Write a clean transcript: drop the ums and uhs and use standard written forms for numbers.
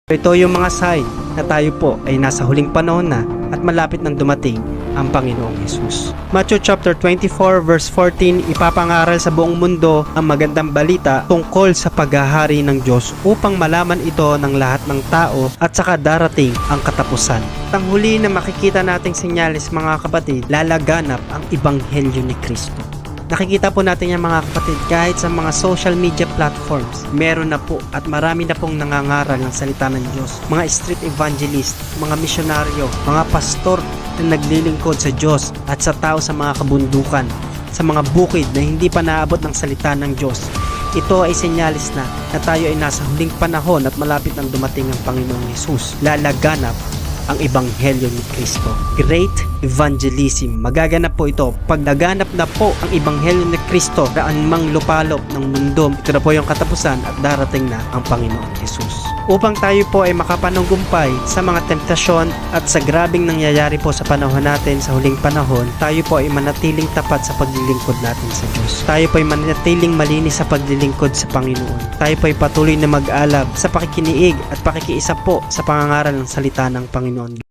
Ito yung mga sign na tayo po ay nasa huling panahon na at malapit nang dumating ang Panginoong Hesus. Matthew chapter 24 verse 14, ipapangaral sa buong mundo ang magandang balita tungkol sa paghahari ng Diyos upang malaman ito ng lahat ng tao at saka darating ang katapusan. Ang huli na makikita nating senyales mga kapatid, lalaganap ang Ebanghelyo ni Kristo. Nakikita po natin yan mga kapatid kahit sa mga social media platforms. Meron na po at marami na pong nangangaral ng salita ng Diyos. Mga street evangelist, mga misyonaryo, mga pastor na naglilingkod sa Diyos at sa tao sa mga kabundukan, sa mga bukid na hindi pa naabot ng salita ng Diyos. Ito ay senyalis na tayo ay nasa huling panahon at malapit nang dumating ang Panginoong Hesus. Lalaganap ang Ebanghelyo ni Kristo. Great Evangelism. Magaganap po ito pag naganap na po ang Ebanghelyo ni Kristo daan mang lupalop ng mundo. Ito na po yung katapusan at darating na ang Panginoong Hesus. Upang tayo po ay makapanunggumpay sa mga temptasyon at sa grabing nangyayari po sa panahon natin sa huling panahon, tayo po ay manatiling tapat sa paglilingkod natin sa Diyos. Tayo po ay manatiling malinis sa paglilingkod sa Panginoon. Tayo po ay patuloy na mag-alab sa pakikiniig at pakikiisa po sa pangangaral ng salita ng Panginoon.